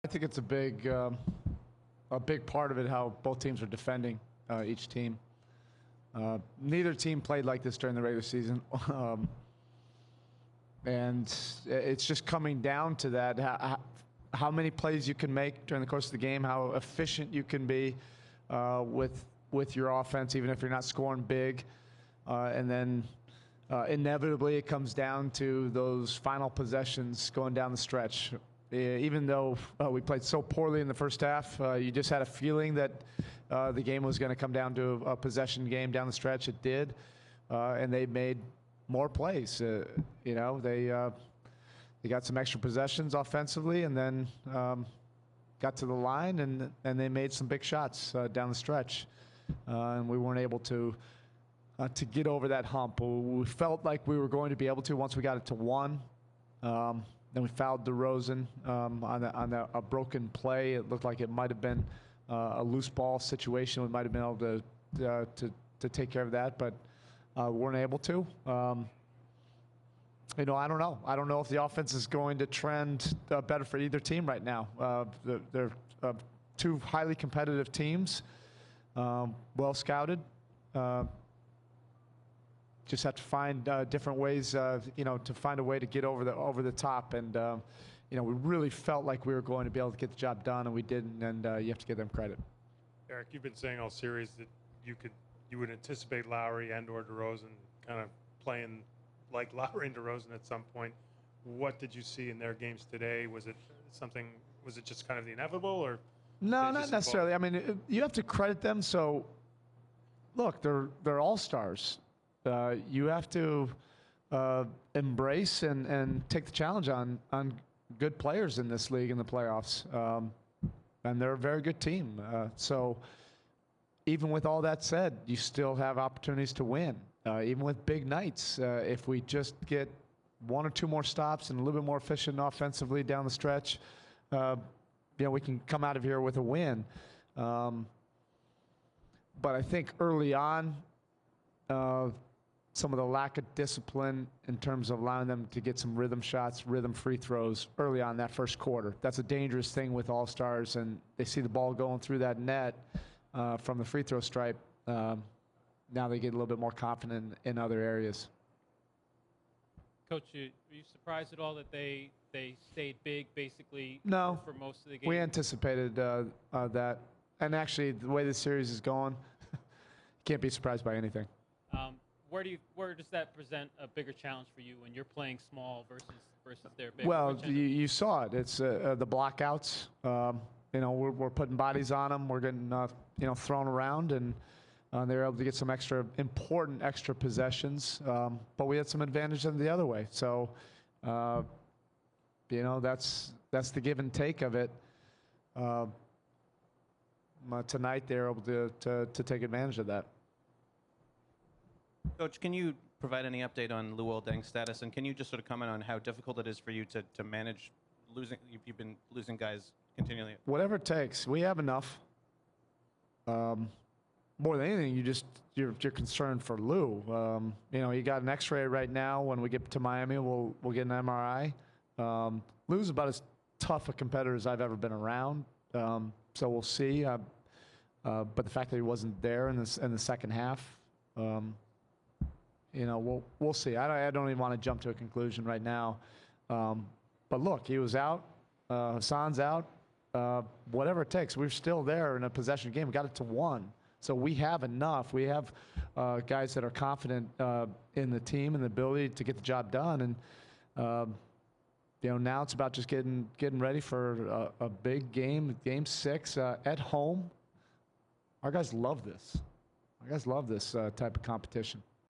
I think it's a big part of it how both teams are defending each team. Neither team played like this during the regular season. And it's just coming down to that, how many plays you can make during the course of the game, how efficient you can be with your offense, even if you're not scoring big. And then inevitably it comes down to those final possessions going down the stretch. Even though we played so poorly in the first half, you just had a feeling that the game was going to come down to a possession game down the stretch. It did, and they made more plays. You know, they got some extra possessions offensively, and then got to the line, and they made some big shots down the stretch, and we weren't able to get over that hump. We felt like we were going to be able to once we got it to 1. Then we fouled DeRozan on a broken play. It looked like it might have been a loose ball situation. We might have been able to take care of that, but weren't able to. You know, I don't know. I don't know if the offense is going to trend better for either team right now. They're two highly competitive teams, well scouted. Just have to find different ways, you know, to find a way to get over the top. And you know, we really felt like we were going to be able to get the job done, and we didn't. And you have to give them credit. Erik, you've been saying all series that you would anticipate Lowry and/or DeRozan kind of playing like Lowry and DeRozan at some point. What did you see in their games today? Was it something? Was it just kind of the inevitable, or? No, not necessarily. I mean, you have to credit them. So, look, they're all-stars. You have to embrace and take the challenge on good players in this league in the playoffs. And they're a very good team. So even with all that said, you still have opportunities to win. Even with big nights, if we just get 1 or 2 more stops and a little bit more efficient offensively down the stretch, you know, we can come out of here with a win. But I think early on, some of the lack of discipline in terms of allowing them to get some rhythm shots, rhythm free throws early on that first quarter. That's a dangerous thing with all-stars, and they see the ball going through that net from the free throw stripe. Now they get a little bit more confident in other areas. Coach, were you surprised at all that they stayed big basically No, for most of the game? We anticipated that. And actually, the way this series is going, you can't be surprised by anything. Where does that present a bigger challenge for you when you're playing small versus their big? Well, you saw it. It's the blockouts. You know, we're putting bodies on them. We're getting you know, thrown around, and they were able to get some important extra possessions. But we had some advantage in the other way. So you know, that's the give and take of it. Tonight they're able to take advantage of that. Coach, can you provide any update on Luol Deng's status, and can you just sort of comment on how difficult it is for you to manage losing? You've been losing guys continually. Whatever it takes, we have enough. More than anything, you're concerned for Lou. You know, he got an X-ray right now. When we get to Miami, we'll get an MRI. Lou's about as tough a competitor as I've ever been around. So we'll see. But the fact that he wasn't there in the second half. You know, we'll see. I don't even want to jump to a conclusion right now. But look, he was out. Hassan's out. Whatever it takes, we're still there in a possession game. We got it to 1. So we have enough. We have guys that are confident in the team and the ability to get the job done. And you know, now it's about just getting ready for a big game, Game 6 at home. Our guys love this. Our guys love this type of competition.